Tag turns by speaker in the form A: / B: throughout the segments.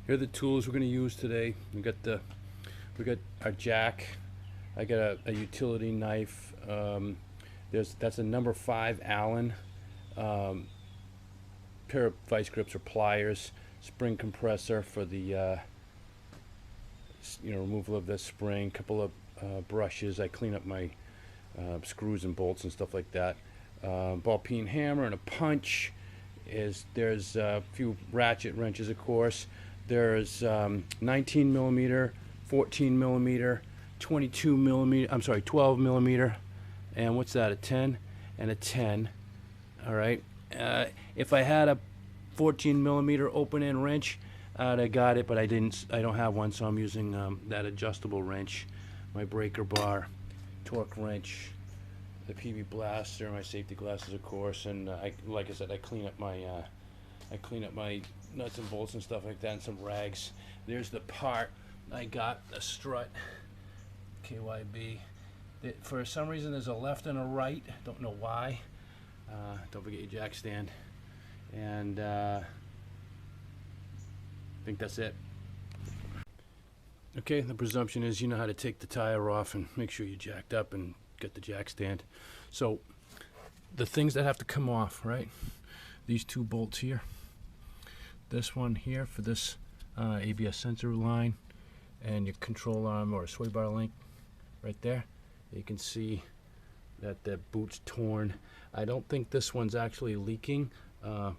A: Here are the tools we're going to use today. We got our jack. I got a utility knife. That's a number 5 Allen. Pair of vice grips or pliers. Spring compressor for the removal of the spring. Couple of brushes. I clean up my screws and bolts and stuff like that. Ball peen hammer and a punch. There's a few ratchet wrenches, of course. There's 19 millimeter, 14 millimeter, 22 millimeter. I'm sorry, 12 millimeter, and what's that? A 10 and a 10. All right. If I had a 14 millimeter open end wrench, I'd have got it, but I didn't. I don't have one, so I'm using that adjustable wrench. My breaker bar, torque wrench, the PB blaster, my safety glasses, of course, and like I said, I clean up my nuts and bolts and stuff like that, and some rags. There's the part I got, a strut, KYB. For some reason, there's a left and a right. Don't know why. Don't forget your jack stand, and I think that's it. Okay, the presumption is you know how to take the tire off and make sure you're jacked up and get the jack stand. So the things that have to come off, right? These two bolts here. This one here for this ABS sensor line, and your control arm or sway bar link right there. You can see that the boot's torn. I don't think this one's actually leaking.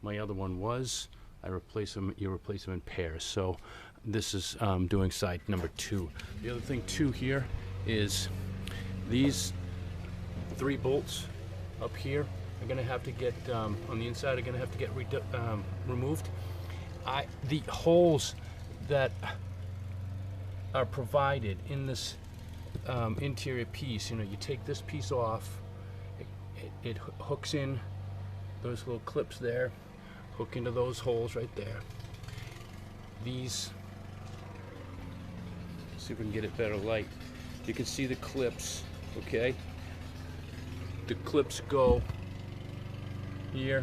A: My other one was. You replace them in pairs. So this is doing side number 2. The other thing too here is these 3 bolts up here are going to have to get on the inside are going to have to get removed. The holes that are provided in this interior piece, you take this piece off, it hooks in those little clips there, hook into those holes right there. These, see if we can get it better light. You can see the clips, okay? The clips go here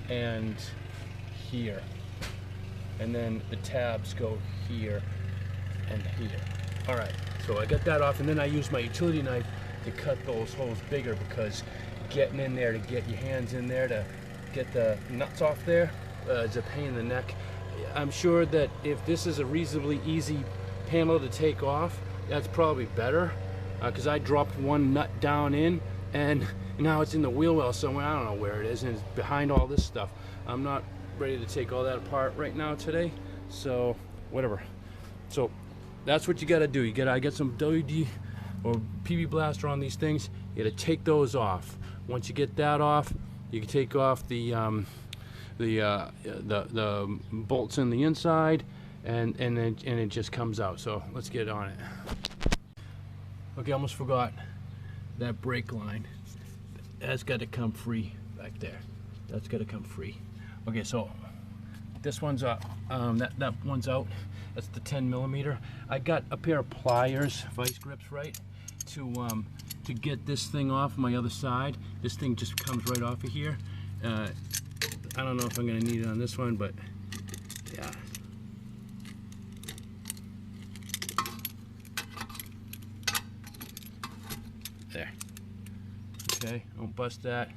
A: and here, and then the tabs go here and here. All right, so I got that off, and then I use my utility knife to cut those holes bigger, because getting in there to get your hands in there to get the nuts off there is a pain in the neck. I'm sure that if this is a reasonably easy panel to take off, that's probably better, because I dropped one nut down in, and now it's in the wheel well somewhere. I don't know where it is, and it's behind all this stuff. I'm not ready to take all that apart right now today, so whatever. So that's what you got to do. I get some WD or PB blaster on these things. You got to take those off. Once you get that off, you can take off the bolts in the inside, and it just comes out. So let's get on it. Okay, almost forgot that brake line. That's got to come free back there. That's got to come free. Okay, so this one's up. That one's out. That's the 10 millimeter. I got a pair of pliers, vice grips, right, to get this thing off my other side. This thing just comes right off of here. I don't know if I'm gonna need it on this one, but yeah. There. Okay, don't bust that.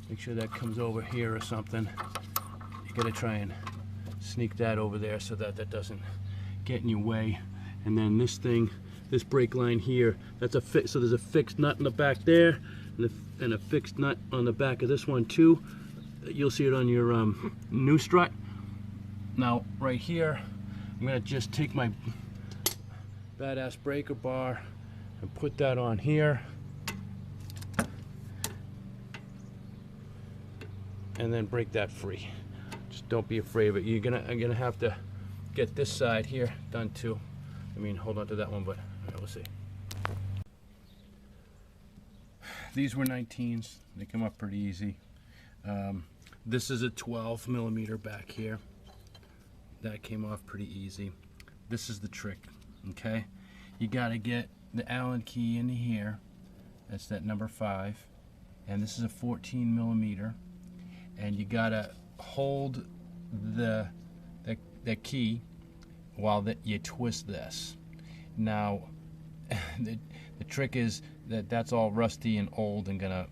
A: Make sure that comes over here or something. You gotta try and sneak that over there so that that doesn't get in your way. And then this thing, this brake line here, that's a so there's a fixed nut in the back there, and a fixed nut on the back of this one too. You'll see it on your new strut. Now right here, I'm gonna just take my badass breaker bar and put that on here, and then break that free. Just don't be afraid of it. I'm gonna have to get this side here done too. I mean, hold on to that one, but we'll see. These were 19s. They come up pretty easy. This is a 12 millimeter back here. That came off pretty easy. This is the trick, okay? You gotta get the Allen key into here. That's that number 5. And this is a 14 millimeter. And you gotta hold the that key while you twist this. Now, the trick is that that's all rusty and old and gonna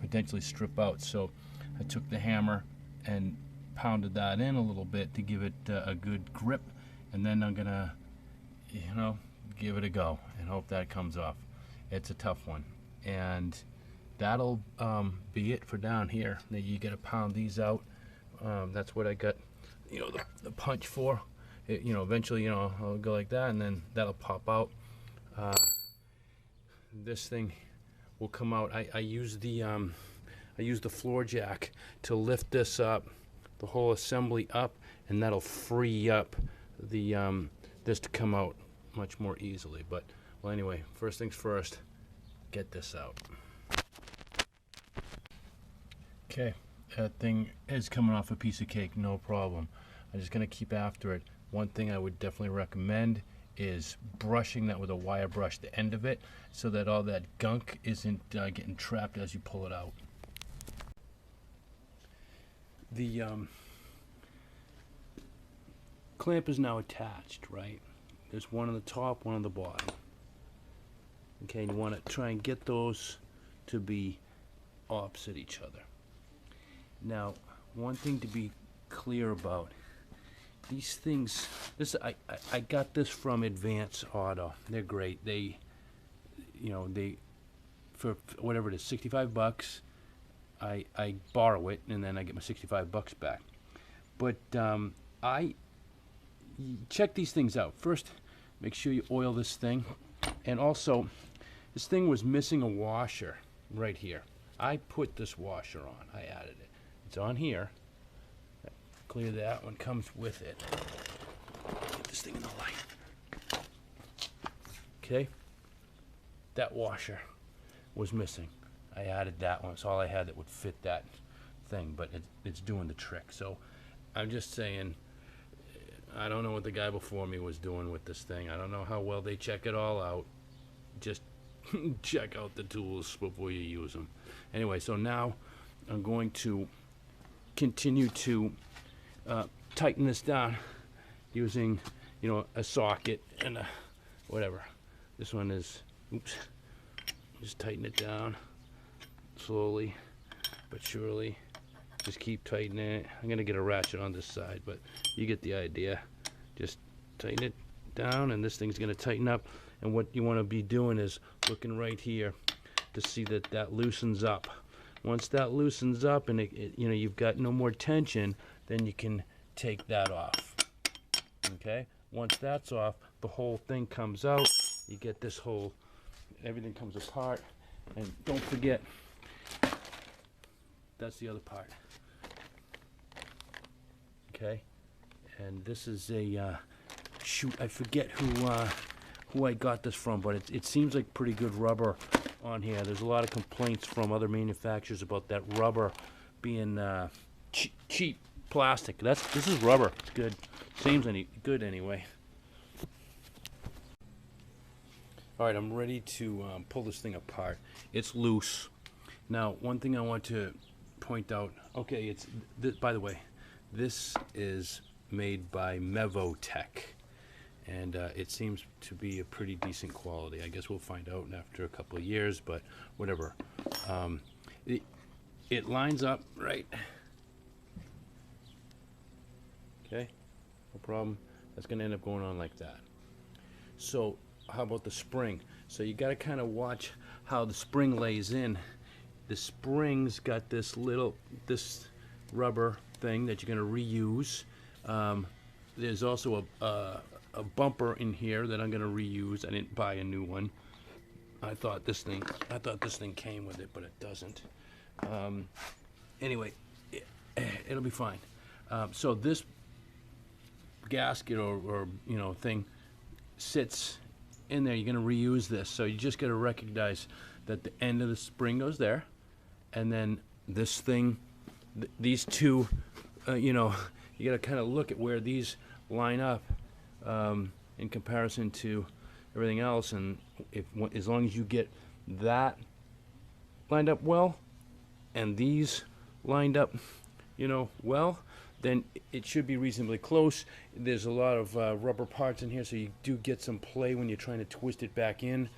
A: potentially strip out. So I took the hammer and pounded that in a little bit to give it a good grip, and then I'm gonna, give it a go and hope that comes off. It's a tough one, and that'll be it for down here. Now you gotta pound these out. That's what I got, the punch for. Eventually, I'll go like that, and then that'll pop out. This thing will come out. I use the floor jack to lift this up, the whole assembly up, and that'll free up the this to come out much more easily. But well, anyway, first things first, get this out. Okay, that thing is coming off a piece of cake, no problem. I'm just gonna keep after it. One thing I would definitely recommend is brushing that with a wire brush, the end of it, so that all that gunk isn't getting trapped as you pull it out. The clamp is now attached, right? There's one on the top, one on the bottom. Okay, you want to try and get those to be opposite each other. Now, one thing to be clear about, these things, I got this from Advance Auto. They're great. They for whatever it is, 65 bucks, I borrow it and then I get my 65 bucks back. But check these things out. First, make sure you oil this thing. And also, this thing was missing a washer right here. I put this washer on. I added it. It's on here. Clear that one, comes with it. Get this thing in the light. Okay. That washer was missing. I added that one. It's all I had that would fit that thing, but it's doing the trick. So I'm just saying, I don't know what the guy before me was doing with this thing. I don't know how well they check it all out. Just check out the tools before you use them. Anyway, so now I'm going to continue to tighten this down using, a socket and a whatever. This one is, oops, just tighten it down slowly but surely. Just keep tightening it. I'm gonna get a ratchet on this side, but you get the idea. Just tighten it down, and this thing's gonna tighten up. And what you want to be doing is looking right here to see that that loosens up. Once that loosens up and you've got no more tension, then you can take that off. Okay? Once that's off, the whole thing comes out. You get this whole, everything comes apart. And don't forget, that's the other part. Okay? And this is a, shoot, I forget who I got this from, but it seems like pretty good rubber on here. There's a lot of complaints from other manufacturers about that rubber being cheap plastic. This is rubber. It's good. Seems good anyway. All right, I'm ready to pull this thing apart. It's loose. Now, one thing I want to point out. Okay, by the way, this is made by Mevotech. And it seems to be a pretty decent quality. I guess we'll find out after a couple of years, but whatever. It lines up right. Okay, no problem. That's going to end up going on like that. So how about the spring? So you got to kind of watch how the spring lays in. The spring's got this rubber thing that you're going to reuse. There's also a bumper in here that I'm going to reuse. I didn't buy a new one. I thought this thing came with it, but it doesn't. Anyway, it'll be fine. So this gasket or thing sits in there. You're going to reuse this, so you just got to recognize that the end of the spring goes there, and then this thing, these two, you got to kind of look at where these line up in comparison to everything else, and as long as you get that lined up well and these lined up well, then it should be reasonably close. There's a lot of rubber parts in here, so you do get some play when you're trying to twist it back in.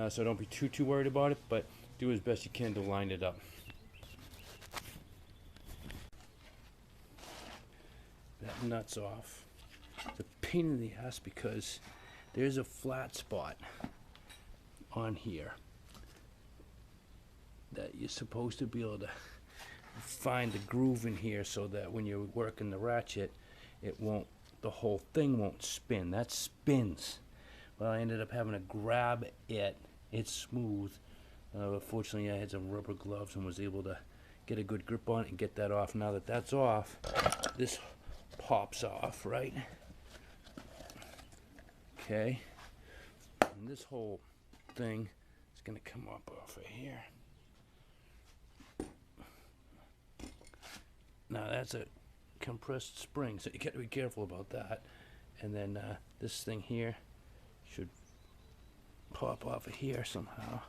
A: So don't be too worried about it, but do as best you can to line it up. That nut's off. It's a pain in the ass because there's a flat spot on here that you're supposed to be able to find the groove in here so that when you're working the ratchet, the whole thing won't spin. That spins. Well, I ended up having to grab it. It's smooth. Fortunately, I had some rubber gloves and was able to get a good grip on it and get that off. Now that that's off, this pops off, right? Okay. And this whole thing is going to come up off of here. Now that's a compressed spring, so you got to be careful about that. And then this thing here should pop off of here somehow.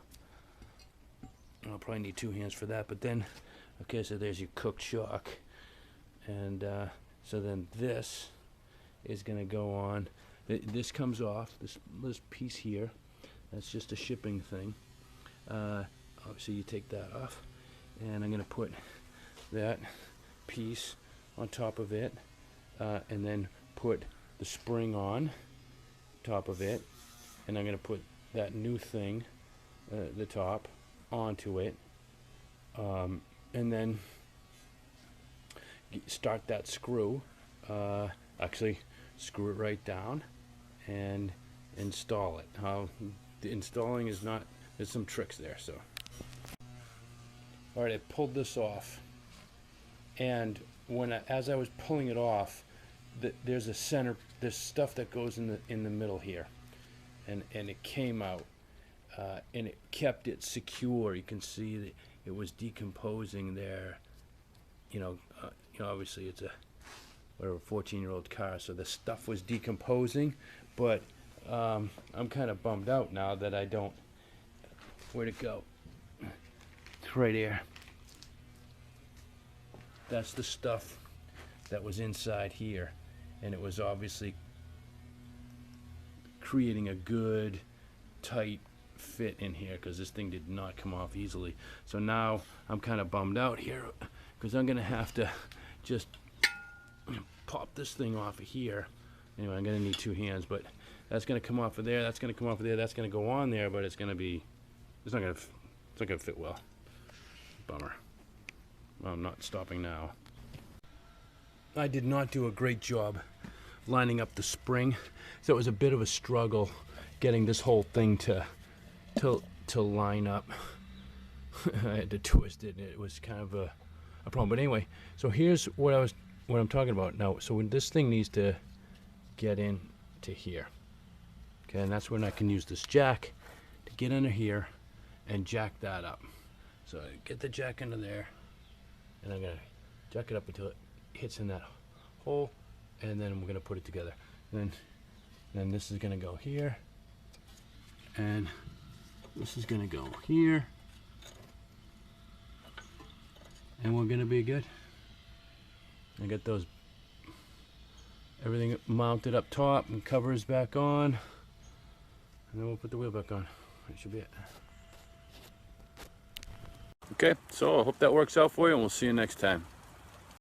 A: I'll probably need 2 hands for that, but then, okay, so there's your cooked shock. And so then this is going to go on. This comes off, this piece here. That's just a shipping thing. Obviously you take that off. And I'm going to put that piece on top of it, and then put the spring on top of it, and I'm going to put that new thing, the top, onto it, and then start that screw, actually screw it right down and install it. The installing is not, there's some tricks there. So alright, I pulled this off, and as I was pulling it off, there's a center, there's stuff that goes in the middle here, and it came out, and it kept it secure. You can see that it was decomposing there. Obviously it's a 14-year-old car, so the stuff was decomposing, but I'm kind of bummed out now that I don't. Where'd it go? It's right here. That's the stuff that was inside here, and it was obviously creating a good tight fit in here because this thing did not come off easily. So now I'm kind of bummed out here because I'm gonna have to just pop this thing off of here. Anyway, I'm gonna need 2 hands, but that's gonna come off of there, that's gonna come off of there, that's gonna go on there, but it's not gonna fit well. Bummer. Well, I'm not stopping now. I did not do a great job lining up the spring, so it was a bit of a struggle getting this whole thing to line up. I had to twist it, and it was kind of a problem. But anyway, so here's what I'm talking about now. So when this thing needs to get in to here, okay, and that's when I can use this jack to get under here and jack that up. So I get the jack under there, and I'm gonna jack it up until it hits in that hole, and then we're gonna put it together. And then this is gonna go here, and this is gonna go here, and we're gonna be good. I got everything mounted up top and covers back on, and then we'll put the wheel back on. That should be it. Okay, so I hope that works out for you, and we'll see you next time.